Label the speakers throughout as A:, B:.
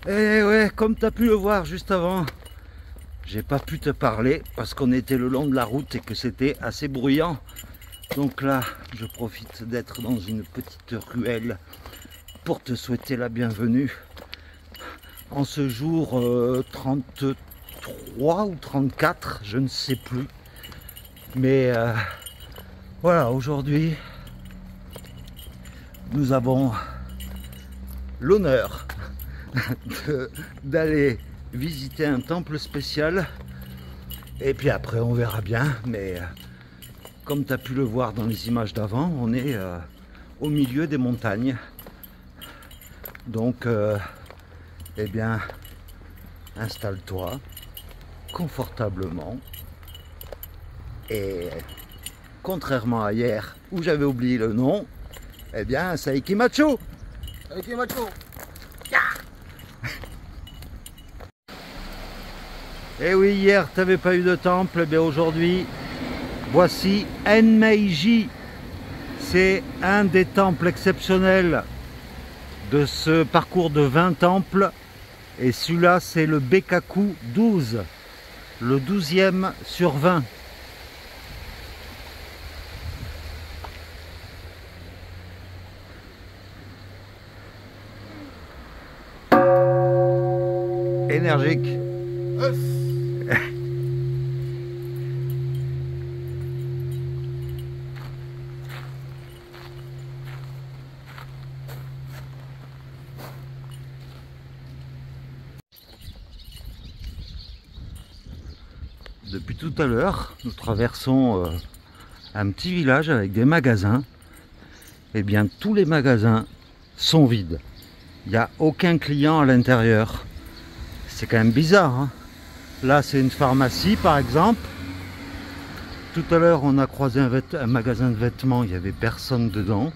A: Et ouais, comme tu as pu le voir juste avant, j'ai pas pu te parler parce qu'on était le long de la route et que c'était assez bruyant. Donc là, je profite d'être dans une petite ruelle pour te souhaiter la bienvenue en ce jour 33 ou 34, je ne sais plus. Mais voilà, aujourd'hui, nous avons l'honneur d'aller visiter un temple spécial. Et puis après, on verra bien. Mais comme tu as pu le voir dans les images d'avant, on est au milieu des montagnes. Donc, eh bien, installe-toi confortablement. Et contrairement à hier où j'avais oublié le nom, eh bien, Saiki Machu. Saiki Machu. Et oui, hier tu n'avais pas eu de temple, et bien aujourd'hui, voici Enmeiji. C'est un des temples exceptionnels de ce parcours de 20 temples. Et celui-là, c'est le Bekaku 12, le 12e sur 20. Énergique. Depuis tout à l'heure, nous traversons un petit village avec des magasins. Eh bien, tous les magasins sont vides. Il n'y a aucun client à l'intérieur. C'est quand même bizarre, hein. Là, c'est une pharmacie, par exemple. Tout à l'heure, on a croisé un magasin de vêtements. Il n'y avait personne dedans.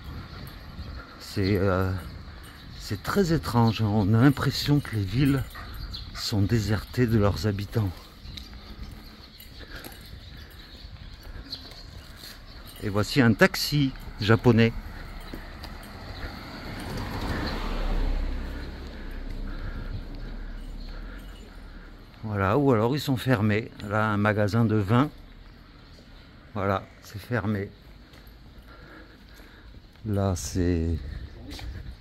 A: C'est très étrange. On a l'impression que les villes sont désertées de leurs habitants. Et voici un taxi japonais. Voilà, ou alors ils sont fermés. Là, un magasin de vin. Voilà, c'est fermé. Là, c'est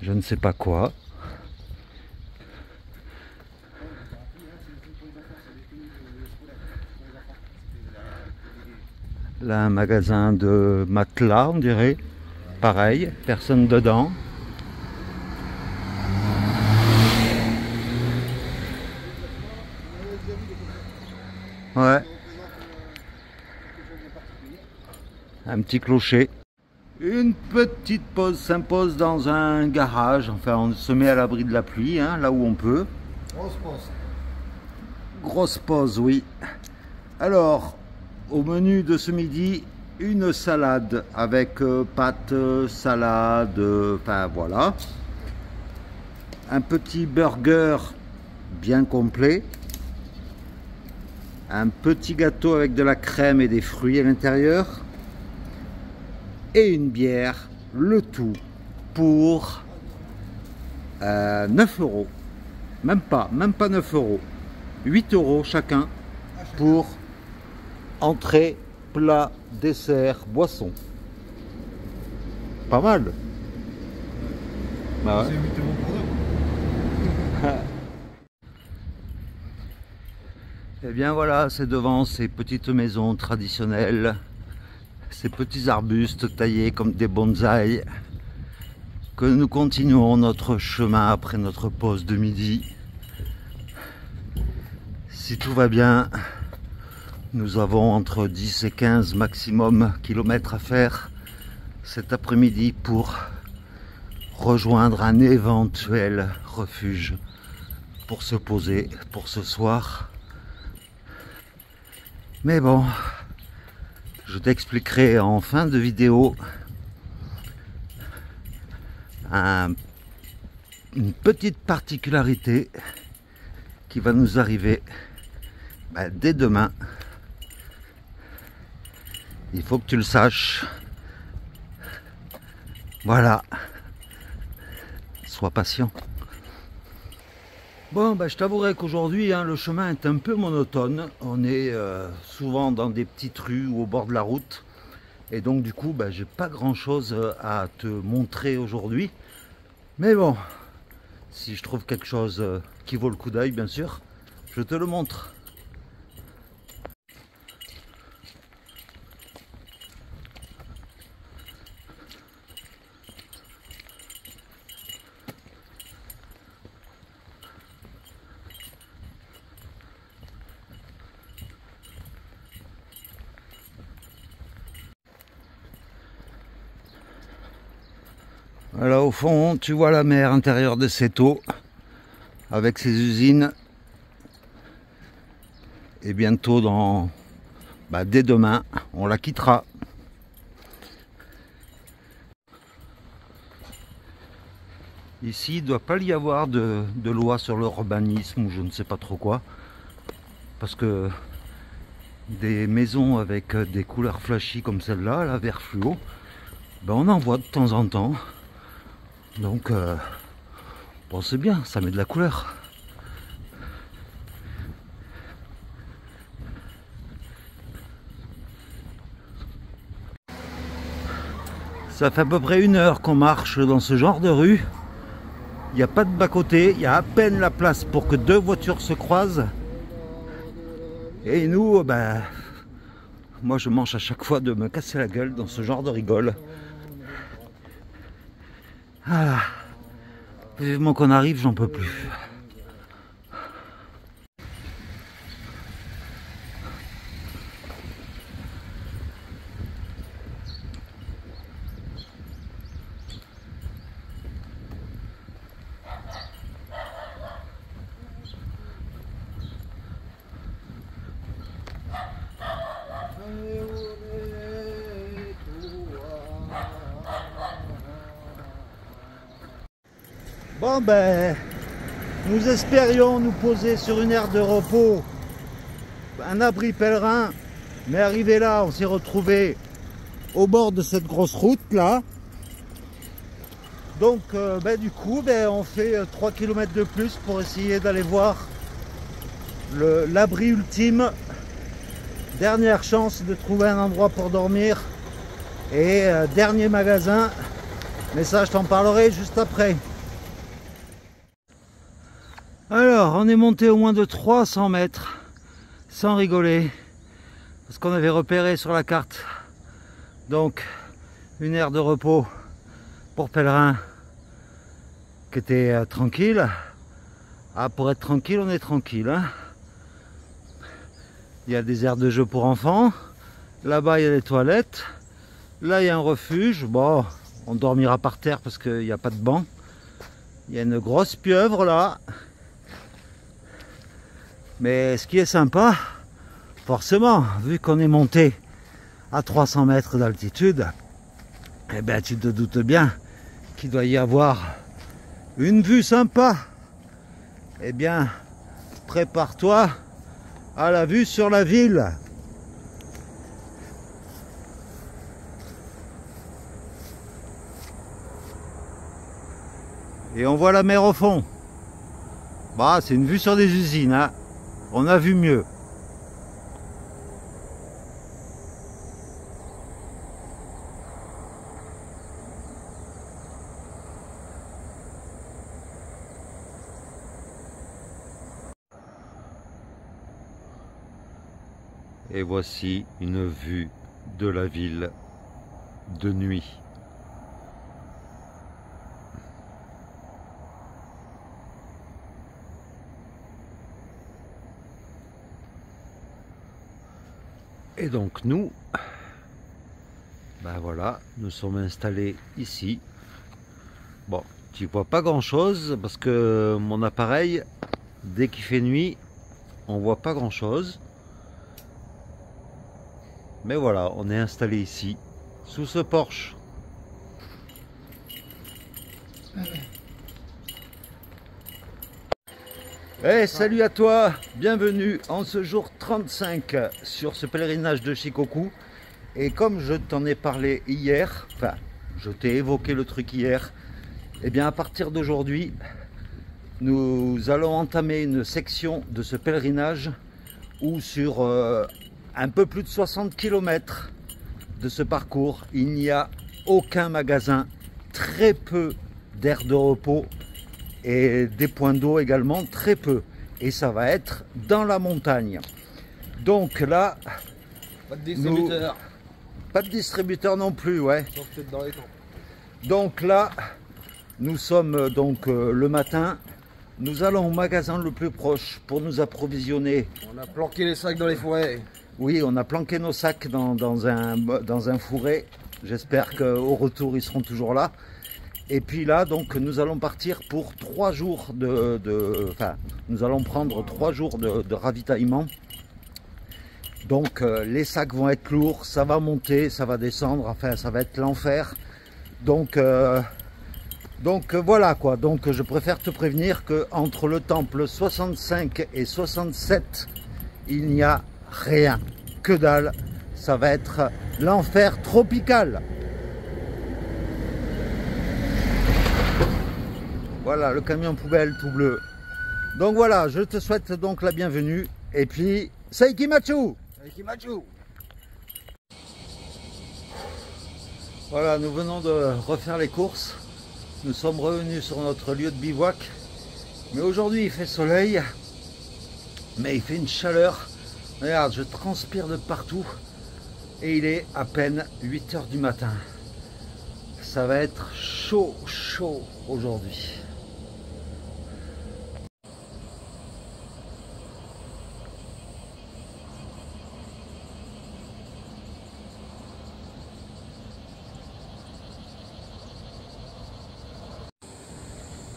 A: je ne sais pas quoi. Là, un magasin de matelas, on dirait. Pareil, personne dedans. Ouais. Un petit clocher. Une petite pause s'impose dans un garage. Enfin, on se met à l'abri de la pluie, hein, là où on peut.
B: Grosse pause.
A: Grosse pause, oui. Alors, au menu de ce midi, une salade avec pâtes, salade, enfin voilà. Un petit burger bien complet. Un petit gâteau avec de la crème et des fruits à l'intérieur. Et une bière, le tout pour 9 €. Même pas 9 €. 8 € chacun pour entrée, plat, dessert, boisson. Pas mal. Bah ouais.
B: C'est 8 € pour deux.
A: Et bien voilà, c'est devant ces petites maisons traditionnelles, ces petits arbustes taillés comme des bonsaïs, que nous continuons notre chemin après notre pause de midi. Si tout va bien, nous avons entre 10 et 15 maximum kilomètres à faire cet après-midi pour rejoindre un éventuel refuge pour se poser pour ce soir. Mais bon, je t'expliquerai en fin de vidéo une petite particularité qui va nous arriver dès demain. Il faut que tu le saches. Voilà. Sois patient. Bon, je t'avouerai qu'aujourd'hui, le chemin est un peu monotone. On est souvent dans des petites rues ou au bord de la route. Et donc du coup, j'ai pas grand chose à te montrer aujourd'hui. Mais bon, si je trouve quelque chose qui vaut le coup d'œil, bien sûr, je te le montre. Voilà, au fond, tu vois la mer intérieure de cette eau avec ses usines. Et bientôt, dès demain, on la quittera. Ici, il ne doit pas y avoir de loi sur l'urbanisme ou je ne sais pas trop quoi. Parce que des maisons avec des couleurs flashy comme celle-là, la vert fluo, on en voit de temps en temps. Donc, bon, c'est bien, ça met de la couleur. Ça fait à peu près 1 heure qu'on marche dans ce genre de rue. Il n'y a pas de bas-côté, il y a à peine la place pour que 2 voitures se croisent. Et nous, moi je mange à chaque fois de me casser la gueule dans ce genre de rigole. Voilà. Vivement qu'on arrive, j'en peux plus. Bon nous espérions nous poser sur une aire de repos, un abri pèlerin, mais arrivé là, on s'est retrouvé au bord de cette grosse route là. Donc du coup, on fait 3 km de plus pour essayer d'aller voir l'abri ultime. Dernière chance de trouver un endroit pour dormir. Et dernier magasin, mais ça je t'en parlerai juste après. Alors, on est monté au moins de 300 mètres, sans rigoler, parce qu'on avait repéré sur la carte, donc, une aire de repos pour pèlerins, qui était tranquille. Ah, pour être tranquille, on est tranquille, hein. Il y a des aires de jeu pour enfants, là-bas il y a les toilettes, là il y a un refuge, bon, on dormira par terre parce qu'il n'y a pas de banc. Il y a une grosse pieuvre là. Mais ce qui est sympa, forcément, vu qu'on est monté à 300 mètres d'altitude, tu te doutes bien qu'il doit y avoir une vue sympa. Prépare-toi à la vue sur la ville. Et on voit la mer au fond. C'est une vue sur des usines, hein. On a vu mieux. Et voici une vue de la ville de nuit. Et donc nous, voilà, nous sommes installés ici. Bon, tu vois pas grand chose parce que mon appareil, dès qu'il fait nuit, on voit pas grand chose. Mais voilà, on est installé ici, sous ce porche. Hey, salut à toi, bienvenue en ce jour 35 sur ce pèlerinage de Shikoku. Et comme je t'en ai parlé hier, enfin je t'ai évoqué le truc hier, et bien à partir d'aujourd'hui, nous allons entamer une section de ce pèlerinage où sur un peu plus de 60 km de ce parcours, il n'y a aucun magasin, très peu d'aires de repos et des points d'eau également, très peu. Et ça va être dans la montagne. Donc là,
B: Pas de distributeur.
A: pas de distributeur non plus, ouais.
B: Sauf peut-être dans les temps.
A: Donc là, nous sommes donc le matin. Nous allons au magasin le plus proche pour nous approvisionner.
B: On a planqué les sacs dans les forêts.
A: Oui, on a planqué nos sacs dans un fourré. J'espère qu'au retour, ils seront toujours là. Et puis là, donc, nous allons partir pour 3 jours enfin, nous allons prendre 3 jours de ravitaillement. Donc, les sacs vont être lourds, ça va monter, ça va descendre, enfin, ça va être l'enfer. Donc voilà quoi. Donc, je préfère te prévenir qu'entre le temple 65 et 67, il n'y a rien, que dalle. Ça va être l'enfer tropical. Voilà, le camion poubelle tout bleu. Donc voilà, je te souhaite donc la bienvenue. Et puis, Seikimachu!
B: Seikimachu!
A: Voilà, nous venons de refaire les courses. Nous sommes revenus sur notre lieu de bivouac. Mais aujourd'hui, il fait soleil. Mais il fait une chaleur. Regarde, je transpire de partout. Et il est à peine 8 h du matin. Ça va être chaud, chaud aujourd'hui.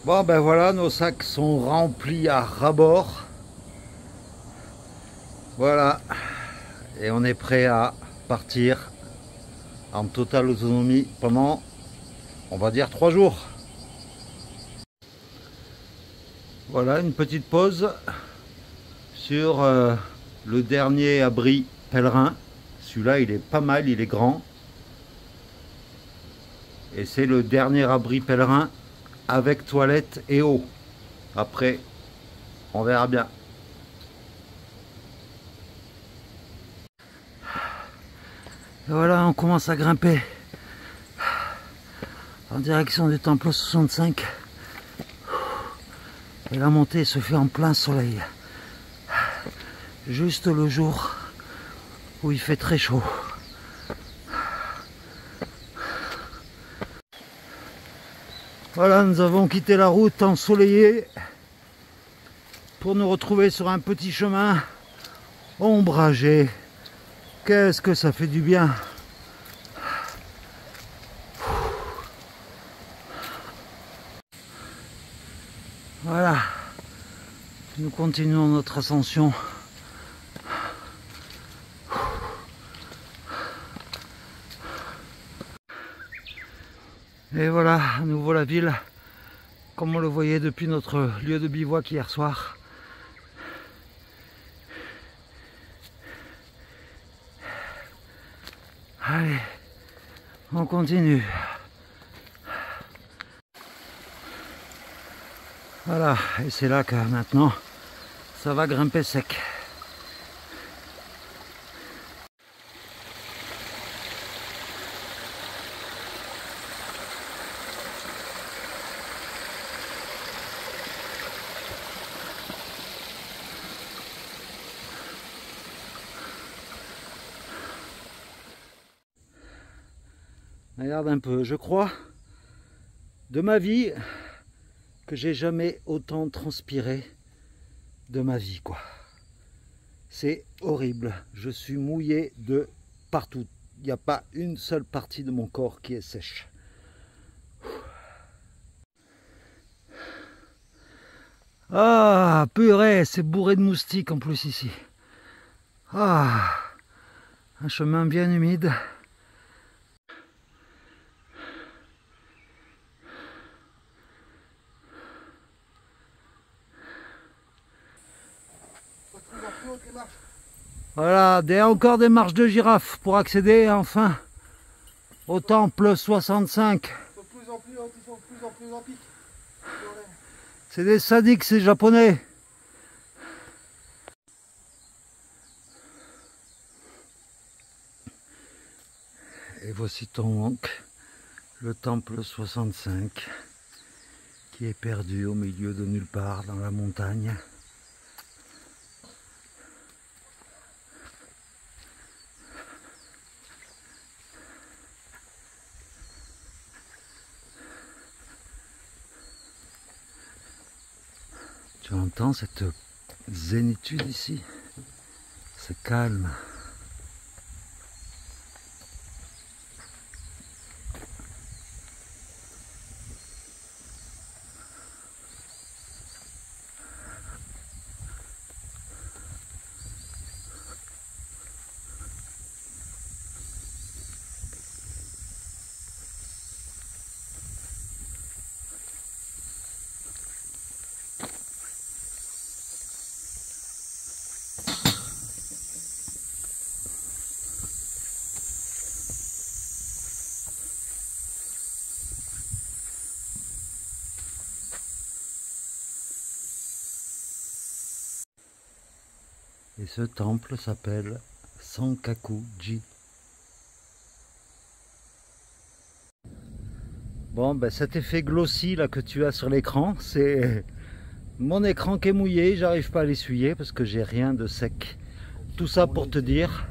A: Bon ben voilà, nos sacs sont remplis à ras-bord. Voilà. Et on est prêt à partir en totale autonomie pendant, on va dire, 3 jours. Voilà une petite pause sur le dernier abri pèlerin. Celui-là, il est pas mal, il est grand. Et c'est le dernier abri pèlerin avec toilette et eau. Après, on verra bien. Et voilà, on commence à grimper en direction du temple 65. Et la montée se fait en plein soleil. Juste le jour où il fait très chaud. Voilà, nous avons quitté la route ensoleillée pour nous retrouver sur un petit chemin ombragé. Qu'est-ce que ça fait du bien! Voilà, nous continuons notre ascension. Et voilà, à nouveau la ville, comme on le voyait depuis notre lieu de bivouac hier soir. Allez, on continue. Voilà, et c'est là que maintenant, ça va grimper sec. Regarde un peu, je crois, de ma vie, que j'ai jamais autant transpiré de ma vie, quoi. C'est horrible, je suis mouillé de partout. Il n'y a pas une seule partie de mon corps qui est sèche. Ah, purée, c'est bourré de moustiques en plus ici. Ah, un chemin bien humide. Voilà, encore des marches de girafe pour accéder enfin au temple 65.
B: Ils sont de plus en plus en pic.
A: C'est des sadiques, ces japonais. Et voici donc le temple 65 qui est perdu au milieu de nulle part dans la montagne. Tu entends cette zénitude ici? C'est calme. Et ce temple s'appelle Sankaku-ji. Bon, ben cet effet glossy là que tu as sur l'écran, c'est mon écran qui est mouillé, j'arrive pas à l'essuyer parce que j'ai rien de sec. Tout ça pour te dire.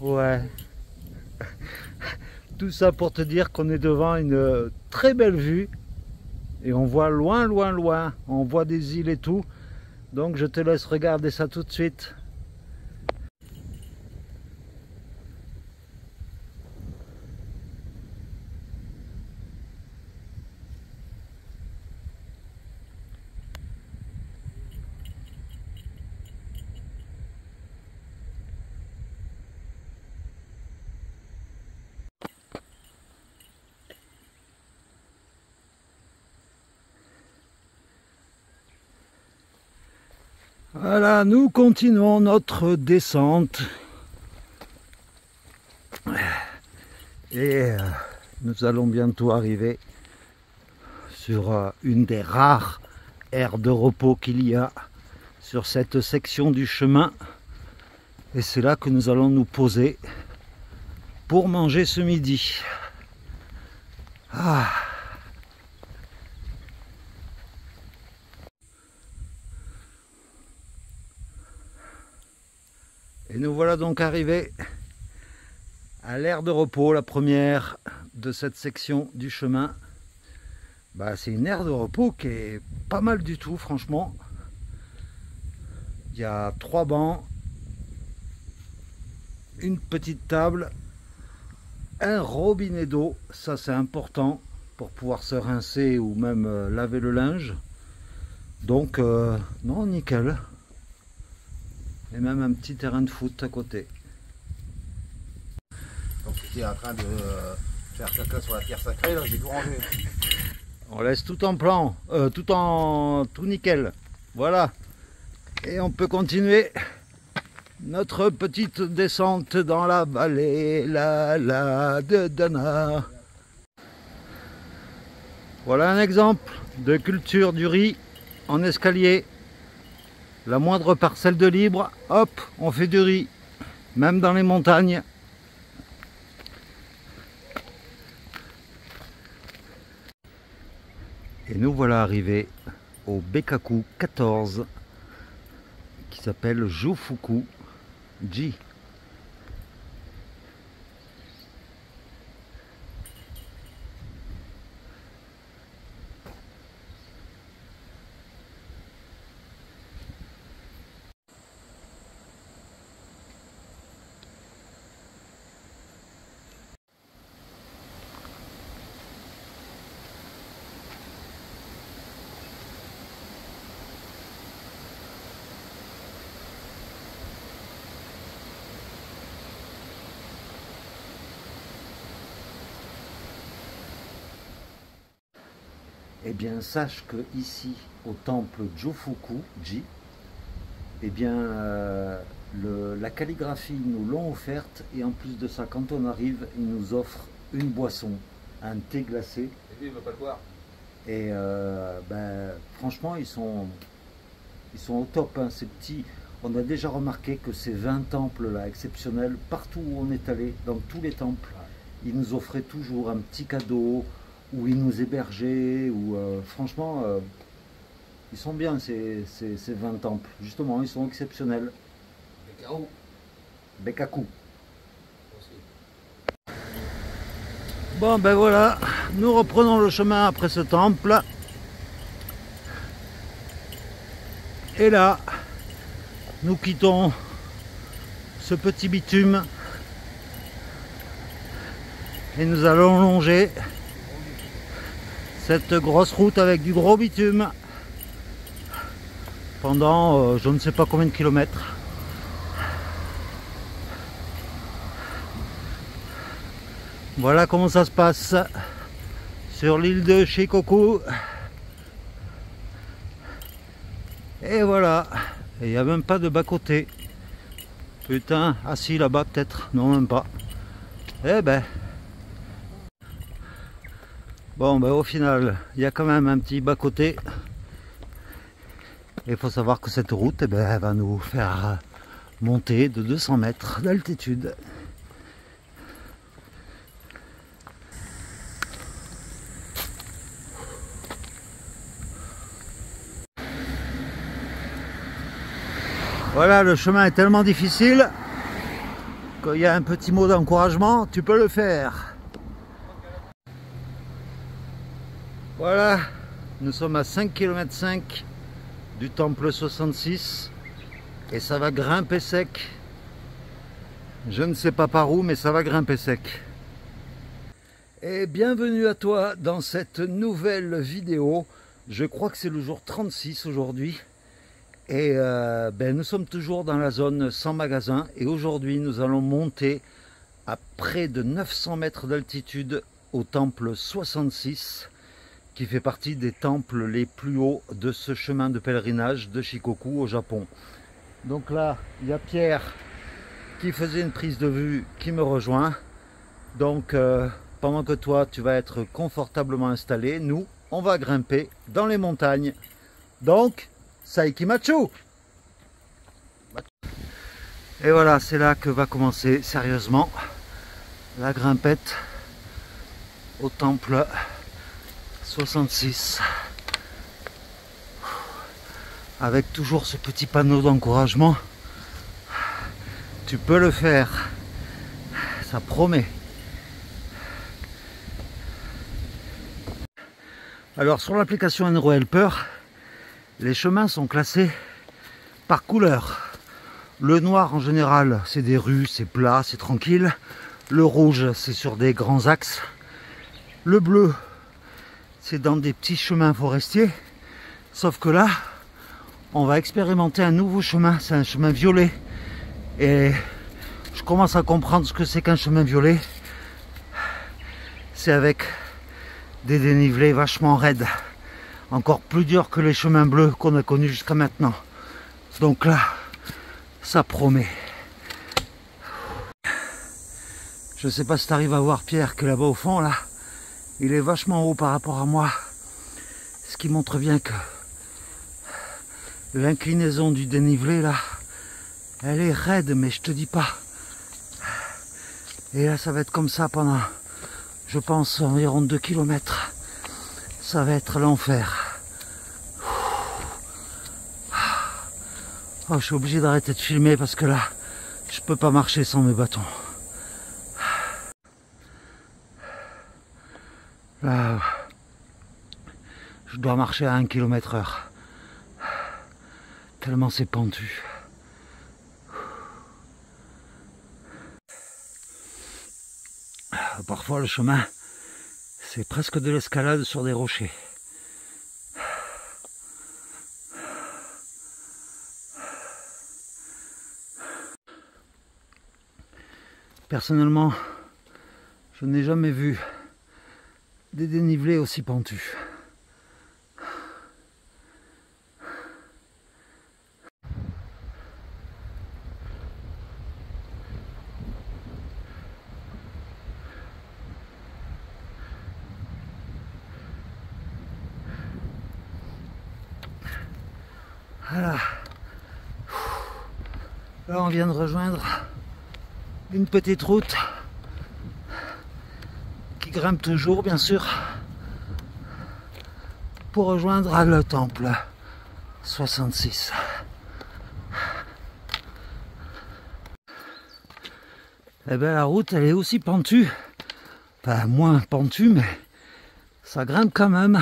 A: Ouais. Tout ça pour te dire qu'on est devant une très belle vue. Et on voit loin, loin, loin. On voit des îles et tout. Donc je te laisse regarder ça tout de suite. Voilà, nous continuons notre descente. Et nous allons bientôt arriver sur une des rares aires de repos qu'il y a sur cette section du chemin. Et c'est là que nous allons nous poser pour manger ce midi. Ah. Et nous voilà donc arrivés à l'aire de repos, la première de cette section du chemin. Bah, c'est une aire de repos qui est pas mal du tout, franchement. Il y a 3 bancs, une petite table, un robinet d'eau, ça c'est important pour pouvoir se rincer ou même laver le linge. Donc, non, nickel. Et même un petit terrain de foot à côté.
B: Donc tu es en train de faire caca sur la pierre sacrée, là j'ai tout rangé.
A: On laisse tout en plan, tout nickel. Voilà. Et on peut continuer notre petite descente dans la vallée de Dana. Voilà un exemple de culture du riz en escalier. La moindre parcelle de libre, hop, on fait du riz, même dans les montagnes. Et nous voilà arrivés au Bekaku 14, qui s'appelle Jufuku-ji. Eh bien, sache que ici, au temple Jufuku-ji, eh bien, la calligraphie, ils nous l'ont offerte, et en plus de ça, quand on arrive, ils nous offrent une boisson, un thé glacé.
B: Et lui il veut pas le boire.
A: Et franchement, ils sont au top, hein, ces petits. On a déjà remarqué que ces 20 temples là exceptionnels, partout où on est allé, dans tous les temples, ils nous offraient toujours un petit cadeau, ou ils nous hébergeaient, ou franchement, ils sont bien ces 20 temples. Justement, ils sont exceptionnels. Bekaku. Bon ben voilà, nous reprenons le chemin après ce temple. Et là, nous quittons ce petit bitume et nous allons longer cette grosse route avec du gros bitume pendant je ne sais pas combien de kilomètres. Voilà comment ça se passe sur l'île de Shikoku. Et voilà, il n'y a même pas de bas-côté. Putain, ah si, là-bas peut-être, non même pas. Eh ben. Bon ben au final, il y a quand même un petit bas-côté. Il faut savoir que cette route, eh ben, elle va nous faire monter de 200 mètres d'altitude. Voilà, le chemin est tellement difficile qu'il y a un petit mot d'encouragement, tu peux le faire. Voilà, nous sommes à 5,5 km du temple 66 et ça va grimper sec. Je ne sais pas par où, mais ça va grimper sec. Et bienvenue à toi dans cette nouvelle vidéo. Je crois que c'est le jour 36 aujourd'hui. Et nous sommes toujours dans la zone sans magasin et aujourd'hui nous allons monter à près de 900 mètres d'altitude au temple 66 qui fait partie des temples les plus hauts de ce chemin de pèlerinage de Shikoku au Japon. Donc là il y a Pierre qui faisait une prise de vue qui me rejoint. Donc pendant que toi tu vas être confortablement installé, nous on va grimper dans les montagnes. Donc Saikimachu. Et voilà, c'est là que va commencer sérieusement la grimpette au temple 66. Avec toujours ce petit panneau d'encouragement. Tu peux le faire. Ça promet. Alors sur l'application EnroHelper, les chemins sont classés par couleur. Le noir en général c'est des rues, c'est plat, c'est tranquille. Le rouge c'est sur des grands axes. Le bleu c'est dans des petits chemins forestiers. Sauf que là on va expérimenter un nouveau chemin, c'est un chemin violet. Et je commence à comprendre ce que c'est qu'un chemin violet. C'est avec des dénivelés vachement raides. Encore plus dur que les chemins bleus qu'on a connus jusqu'à maintenant. Donc là, ça promet. Je sais pas si tu arrives à voir Pierre que là-bas au fond, là, il est vachement haut par rapport à moi. Ce qui montre bien que l'inclinaison du dénivelé, là, elle est raide, mais je te dis pas. Et là, ça va être comme ça pendant, je pense, environ 2 km. Ça va être l'enfer. Oh, je suis obligé d'arrêter de filmer parce que là, je peux pas marcher sans mes bâtons. Là, je dois marcher à 1 km/h. Tellement c'est pentu. Parfois le chemin, c'est presque de l'escalade sur des rochers. Personnellement, je n'ai jamais vu des dénivelés aussi pentus. Voilà. Là on vient de rejoindre une petite route qui grimpe toujours bien sûr pour rejoindre le temple 66. Et bien la route elle est aussi pentue, enfin moins pentue mais ça grimpe quand même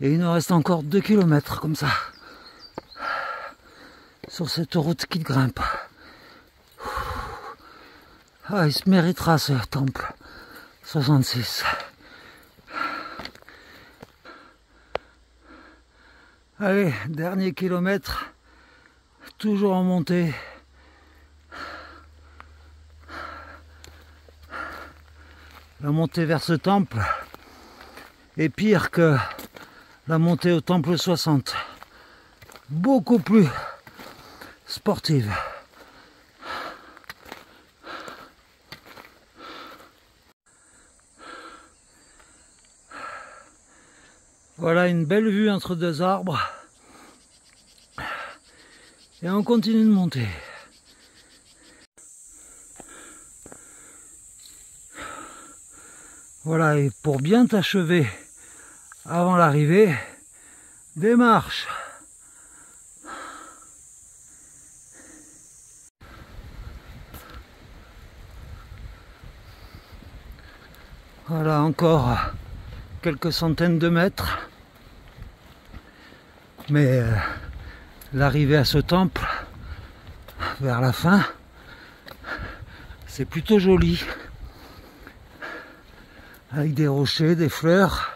A: et il nous reste encore 2 km comme ça sur cette route qui grimpe. Ah, il se méritera ce temple 66. Allez, dernier kilomètre, toujours en montée. La montée vers ce temple est pire que la montée au temple 60. Beaucoup plus sportive. Voilà une belle vue entre deux arbres. Et on continue de monter. Voilà, et pour bien t'achever avant l'arrivée, des marches. Voilà encore quelques centaines de mètres. Mais l'arrivée à ce temple, vers la fin, c'est plutôt joli. Avec des rochers, des fleurs.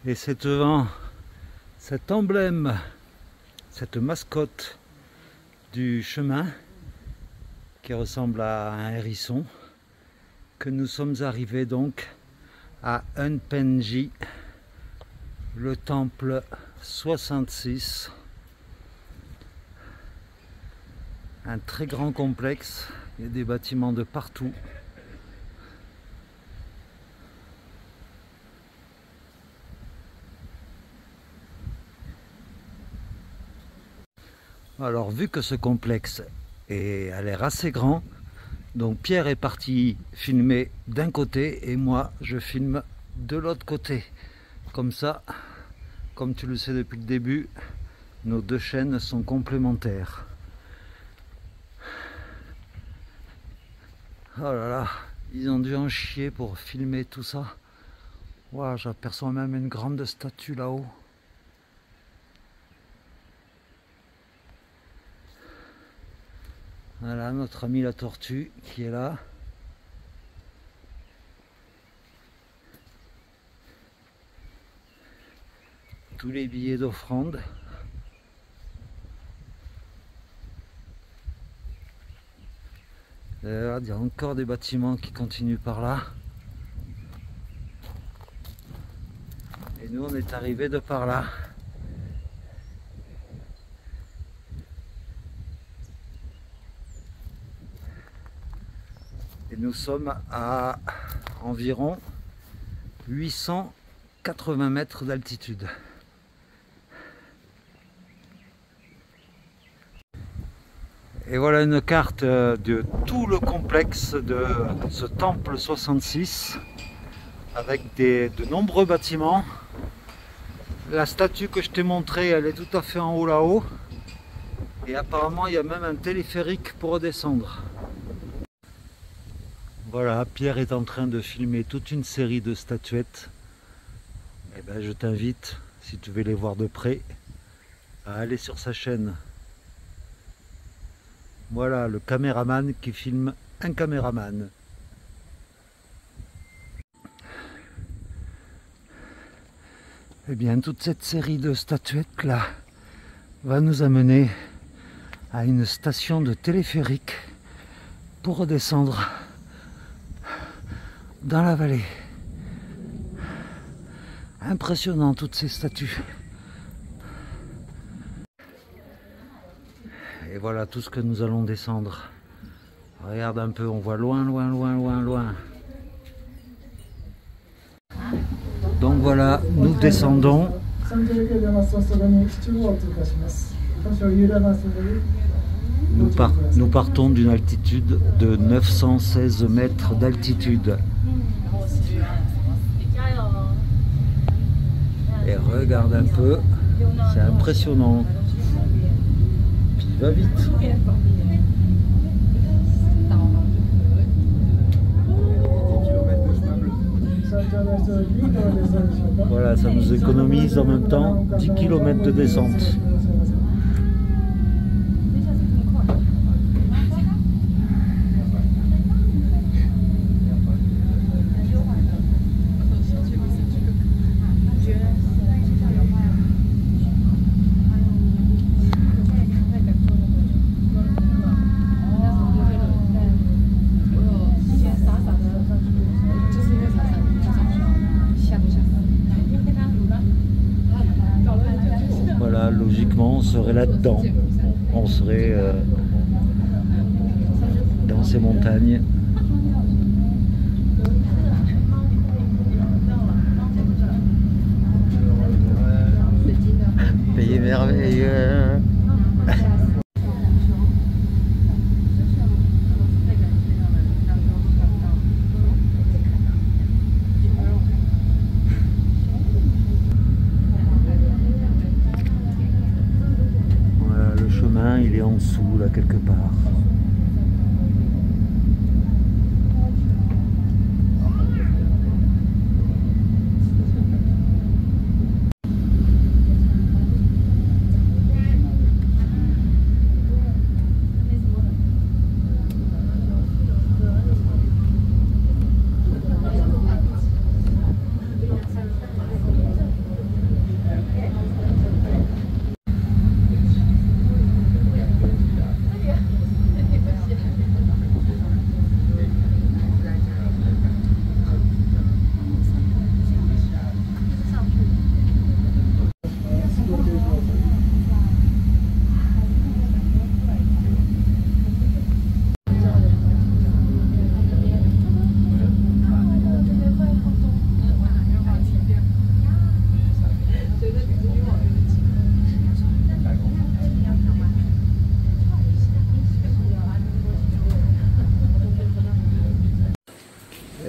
A: Et c'est devant cet emblème, cette mascotte du chemin qui ressemble à un hérisson que nous sommes arrivés donc à Unpenji, le temple 66, un très grand complexe, il y a des bâtiments de partout. Alors vu que ce complexe a l'air assez grand, donc Pierre est parti filmer d'un côté et moi je filme de l'autre côté. Comme ça, comme tu le sais depuis le début, nos deux chaînes sont complémentaires. Oh là là, ils ont dû en chier pour filmer tout ça. Wow, j'aperçois même une grande statue là-haut. Voilà notre ami la tortue qui est là. Tous les billets d'offrande. Il y a encore des bâtiments qui continuent par là. Et nous on est arrivés de par là. Et nous sommes à environ 880 mètres d'altitude. Et voilà une carte de tout le complexe de ce temple 66 avec de nombreux bâtiments. La statue que je t'ai montrée, elle est tout à fait en haut là-haut. Et apparemment il y a même un téléphérique pour redescendre. Voilà, Pierre est en train de filmer toute une série de statuettes. Et ben, je t'invite, si tu veux les voir de près, à aller sur sa chaîne. Voilà le caméraman qui filme un caméraman. Et bien, toute cette série de statuettes là va nous amener à une station de téléphérique pour redescendre dans la vallée. Impressionnant toutes ces statues. Et voilà tout ce que nous allons descendre. Regarde un peu, on voit loin, loin, loin, loin, loin. Donc voilà, nous descendons. Nous partons d'une altitude de 916 mètres d'altitude. Et regarde un peu, c'est impressionnant. Puis il va vite. Voilà, ça nous économise en même temps 10 km de descente. Logiquement, on serait là-dedans, on serait dans ces montagnes. Pays merveilleux. Il est en dessous là quelque part.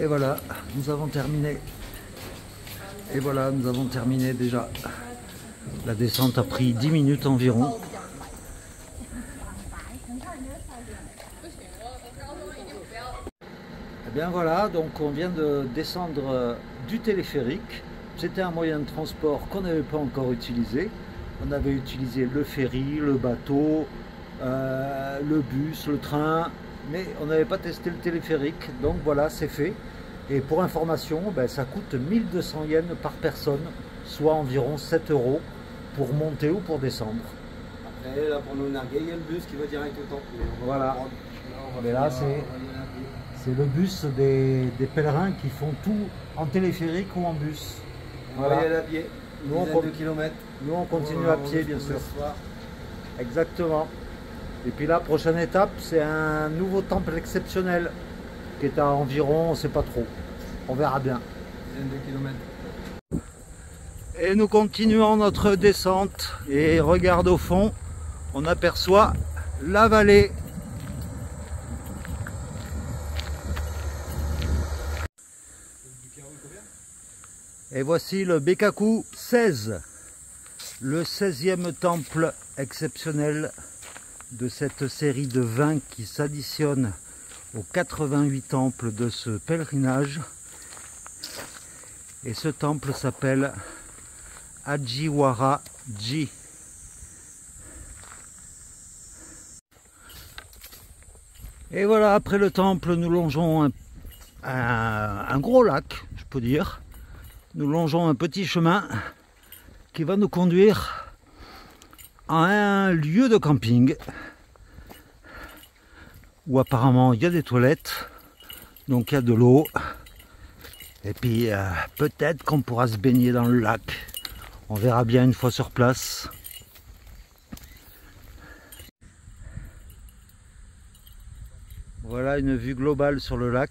A: Et voilà, nous avons terminé. Et voilà, nous avons terminé déjà. La descente a pris 10 minutes environ. Et bien voilà, donc on vient de descendre du téléphérique. C'était un moyen de transport qu'on n'avait pas encore utilisé. On avait utilisé le ferry, le bateau, le bus, le train, mais on n'avait pas testé le téléphérique. Donc voilà, c'est fait. Et pour information, ben, ça coûte 1200 yens par personne, soit environ 7 € pour monter ou pour descendre.
B: Après, là, pour nous narguer, il y a le bus qui va direct au temple.
A: Voilà. Mais là, c'est le bus des pèlerins qui font tout en téléphérique ou en bus.
B: On va y aller à pied,
A: nous, on continue à pied, bien sûr. Exactement. Et puis là, prochaine étape, c'est un nouveau temple exceptionnel qui est à environ, on ne sait pas trop. On verra bien. Et nous continuons notre descente et regarde au fond, on aperçoit la vallée. Et voici le Bekaku 16, le 16e temple exceptionnel de cette série de 20 qui s'additionne aux 88 temples de ce pèlerinage. Et ce temple s'appelle Ajiwara-ji. Et voilà, après le temple, nous longeons un gros lac, je peux dire. Nous longeons un petit chemin qui va nous conduire à un lieu de camping où apparemment il y a des toilettes, donc il y a de l'eau Et puis peut-être qu'on pourra se baigner dans le lac. On verra bien une fois sur place. Voilà une vue globale sur le lac.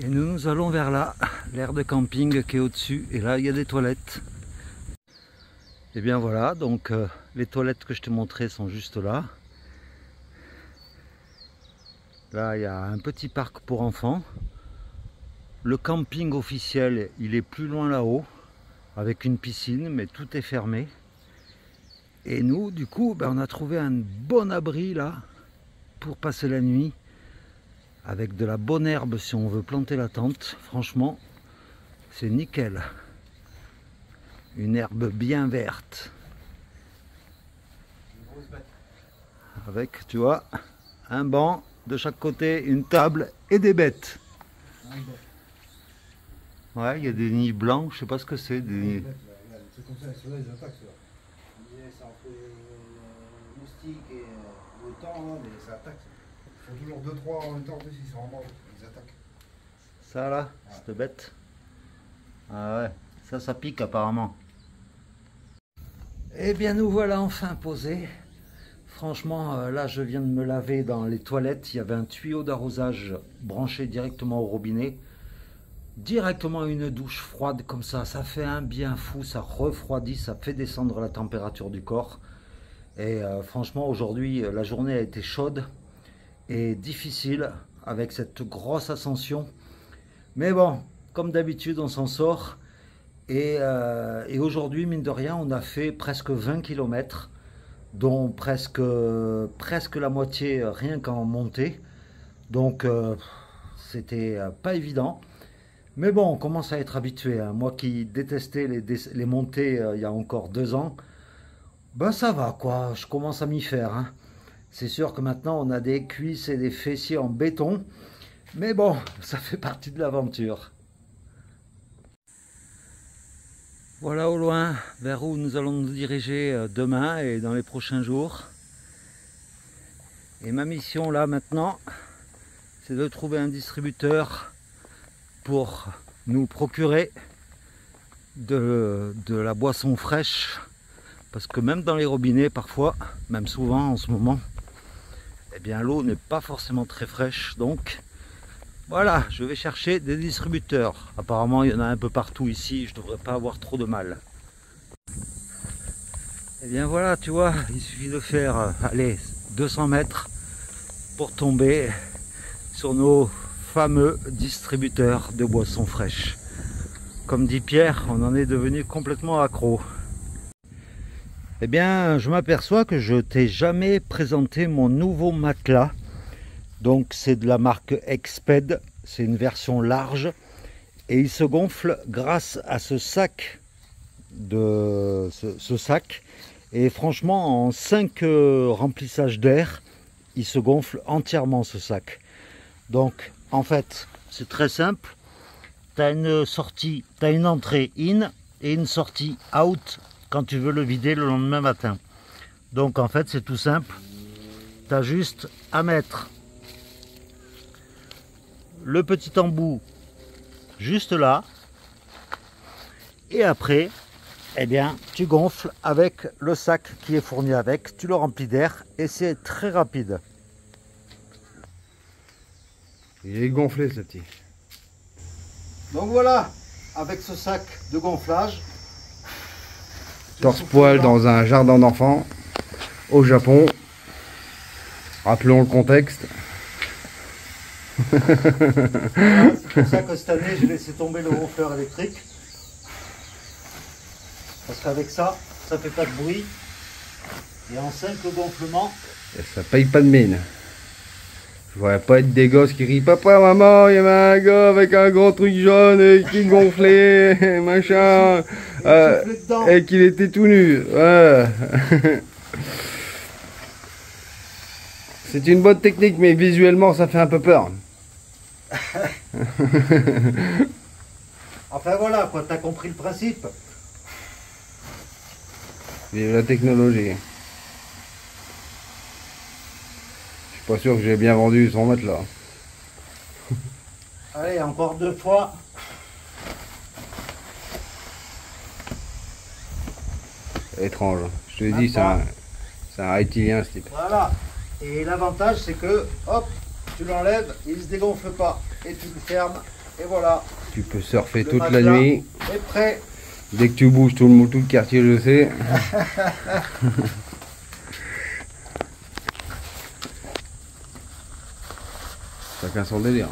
A: Et nous allons vers là, l'aire de camping qui est au-dessus. Et là, il y a des toilettes. Et bien voilà, donc les toilettes que je t'ai montrées sont juste là. Là, il y a un petit parc pour enfants. Le camping officiel, il est plus loin là-haut, avec une piscine, mais tout est fermé. Et nous, du coup, ben, on a trouvé un bon abri là, pour passer la nuit. Avec de la bonne herbe si on veut planter la tente. Franchement, c'est nickel. Une herbe bien verte. Avec, tu vois, un banc de chaque côté, une table et des bêtes. Ouais, il y a des nids blancs, je sais pas ce que c'est. Des...
B: C'est comme ça, ceux-là ils attaquent. C'est entre moustique et le temps, mais ça attaque. Ils font toujours 2-3 en même temps, ils sont en mort, ils attaquent.
A: Ça là, ouais. Cette bête. Ah ouais, ça pique apparemment. Eh bien nous voilà enfin posés. Franchement, là je viens de me laver dans les toilettes. Il y avait un tuyau d'arrosage branché directement au robinet. Directement une douche froide comme ça fait un bien fou, ça refroidit, ça fait descendre la température du corps. Et franchement aujourd'hui la journée a été chaude et difficile avec cette grosse ascension. Mais bon, comme d'habitude, on s'en sort. Et aujourd'hui, mine de rien, on a fait presque 20 km, dont presque la moitié rien qu'en montée. Donc, c'était pas évident. Mais bon, on commence à être habitué. Hein. Moi qui détestais les montées il y a encore 2 ans, ben ça va quoi, je commence à m'y faire. Hein. C'est sûr que maintenant on a des cuisses et des fessiers en béton, mais bon, ça fait partie de l'aventure. Voilà au loin vers où nous allons nous diriger demain et dans les prochains jours. Et ma mission là maintenant, c'est de trouver un distributeur pour nous procurer de la boisson fraîche. Parce que même dans les robinets parfois, même souvent en ce moment, eh bien l'eau n'est pas forcément très fraîche, donc voilà, je vais chercher des distributeurs. Apparemment il y en a un peu partout ici, je ne devrais pas avoir trop de mal. Et bien voilà, tu vois, il suffit de faire allez, 200 mètres pour tomber sur nos fameux distributeurs de boissons fraîches. Comme dit Pierre, on en est devenu complètement accro. Eh bien, je m'aperçois que je t'ai jamais présenté mon nouveau matelas. Donc, c'est de la marque Exped. C'est une version large. Et il se gonfle grâce à ce sac. Et franchement, en 5 remplissages d'air, il se gonfle entièrement ce sac. Donc, en fait, c'est très simple. Tu as une sortie, tu as une entrée in et une sortie out quand tu veux le vider le lendemain matin. Donc en fait c'est tout simple, tu as juste à mettre le petit embout juste là et après eh bien tu gonfles avec le sac qui est fourni avec, tu le remplis d'air et c'est très rapide.
B: Il est gonflé ce petit.
A: Donc voilà, avec ce sac de gonflage,
B: torse-poil dans un jardin d'enfants au Japon. Rappelons le contexte.
A: Voilà, c'est pour ça que cette année j'ai laissé tomber le gonfleur électrique. Parce qu'avec ça, ça fait pas de bruit. Et en 5 gonflements.
B: Et ça paye pas de mine. Je voudrais pas être des gosses qui rient papa, maman, il y avait un gars avec un gros truc jaune et qui gonflait, machin. Et qu'il était tout nu. Ouais. C'est une bonne technique, mais visuellement ça fait un peu peur.
A: Enfin voilà, quoi, t'as compris le principe.
B: Vive la technologie. Pas sûr que j'ai bien vendu son matelas.
A: Allez, encore 2 fois.
B: Étrange. Je te l'ai dit, c'est un reptilien ce type.
A: Voilà. Et l'avantage, c'est que, hop, tu l'enlèves, il se dégonfle pas. Et tu le fermes. Et voilà.
B: Tu peux surfer
A: Le
B: toute la
A: matelas
B: nuit.
A: est prêt.
B: Dès que tu bouges, tout le quartier le sait. Chacun son délire.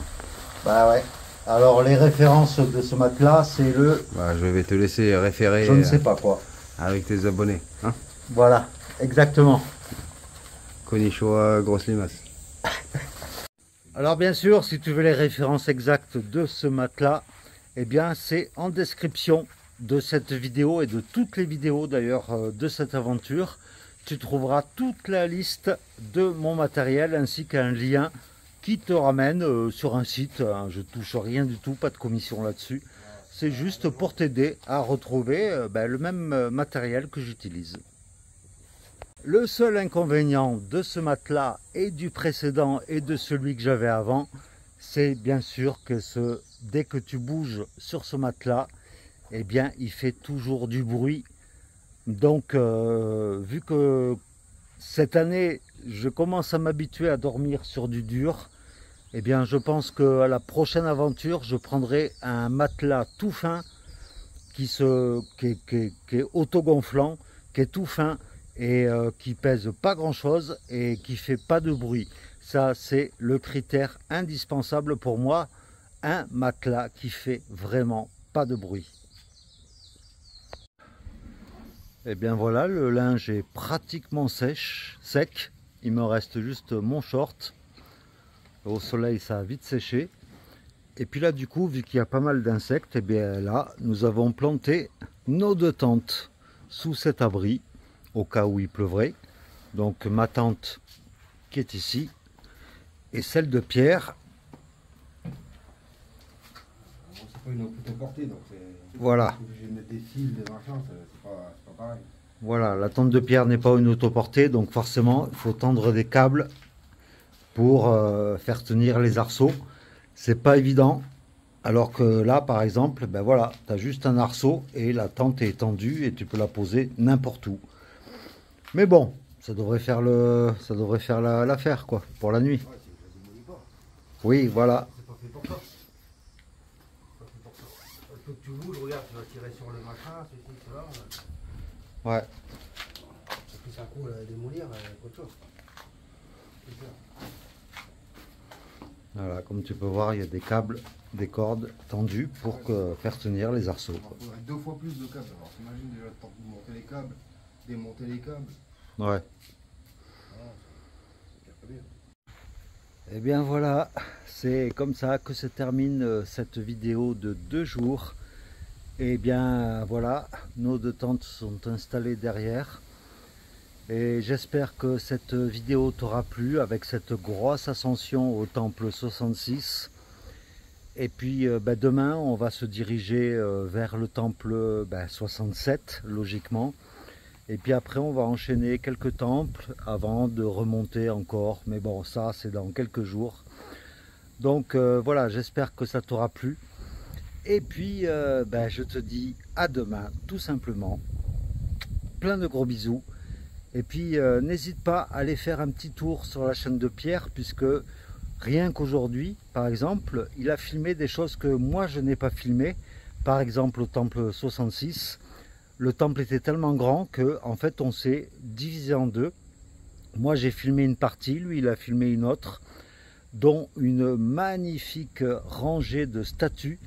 A: Bah ouais. Alors les références de ce matelas, c'est le...
B: Bah, je vais te laisser référer
A: Je ne sais pas quoi.
B: avec tes abonnés. Hein,
A: Voilà, exactement.
B: Konnichiwa, grosse limace.
A: Alors bien sûr, si tu veux les références exactes de ce matelas, eh bien c'est en description de cette vidéo et de toutes les vidéos d'ailleurs de cette aventure. Tu trouveras toute la liste de mon matériel ainsi qu'un lien qui te ramène sur un site. Hein. Je touche rien du tout, pas de commission là-dessus. C'est juste pour t'aider à retrouver le même matériel que j'utilise. Le seul inconvénient de ce matelas et du précédent et de celui que j'avais avant, c'est bien sûr que dès que tu bouges sur ce matelas, eh bien il fait toujours du bruit. Donc vu que cette année je commence à m'habituer à dormir sur du dur, eh bien je pense qu'à la prochaine aventure je prendrai un matelas tout fin qui est autogonflant, qui est tout fin et qui pèse pas grand chose et qui fait pas de bruit. Ça c'est le critère indispensable pour moi, un matelas qui fait vraiment pas de bruit. Et bien voilà, le linge est pratiquement sec. Il me reste juste mon short. Au soleil ça a vite séché. Et puis là du coup, vu qu'il y a pas mal d'insectes, et bien là nous avons planté nos 2 tentes sous cet abri au cas où il pleuvrait. Donc ma tente qui est ici et celle de Pierre.
B: C'est pas une autoportée, donc
A: Voilà.
B: obligé de mettre des fils, des machins, c'est pas pareil.
A: Voilà, la tente de Pierre n'est pas une autoportée, donc forcément il faut tendre des câbles pour faire tenir les arceaux. C'est pas évident, alors que là par exemple, ben voilà, tu as juste un arceau et la tente est étendue et tu peux la poser n'importe où. Mais bon, ça devrait faire l'affaire quoi, pour la nuit.
B: Ouais, je démolis pas.
A: Oui, voilà.
B: C'est pas fait pour ça. C'est pas fait pour ça. Il faut que tu bouges, regarde, tu vas tirer sur le machin, ceci, cela.
A: Ouais.
B: Ça fait un coup à démolir, autre chose.
A: Voilà, comme tu peux voir, il y a des câbles, des cordes tendues pour faire tenir les arceaux.
B: Il faudrait 2 fois plus de câbles. Alors t'imagines déjà le temps de monter les câbles, démonter les câbles.
A: Ouais. Et bien voilà, c'est comme ça que se termine cette vidéo de 2 jours. Et bien voilà, nos 2 tentes sont installées derrière. Et j'espère que cette vidéo t'aura plu avec cette grosse ascension au temple 66. Et puis demain on va se diriger vers le temple 67 logiquement. Et puis après on va enchaîner quelques temples avant de remonter encore. Mais bon, ça c'est dans quelques jours. Donc voilà, j'espère que ça t'aura plu. Et puis je te dis à demain tout simplement. Plein de gros bisous. Et puis n'hésite pas à aller faire un petit tour sur la chaîne de Pierre, puisque rien qu'aujourd'hui, par exemple, il a filmé des choses que moi je n'ai pas filmées. Par exemple au temple 66, le temple était tellement grand que en fait on s'est divisé en 2. Moi j'ai filmé une partie, lui il a filmé une autre, dont une magnifique rangée de statues.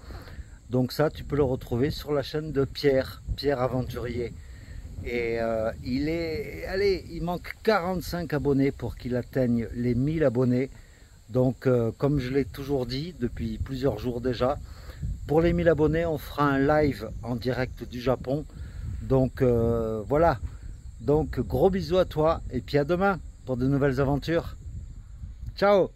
A: Donc ça tu peux le retrouver sur la chaîne de Pierre Aventurier. Et il manque 45 abonnés pour qu'il atteigne les 1000 abonnés. Donc comme je l'ai toujours dit depuis plusieurs jours déjà, pour les 1000 abonnés on fera un live en direct du Japon. Donc voilà, donc gros bisous à toi et puis à demain pour de nouvelles aventures. Ciao.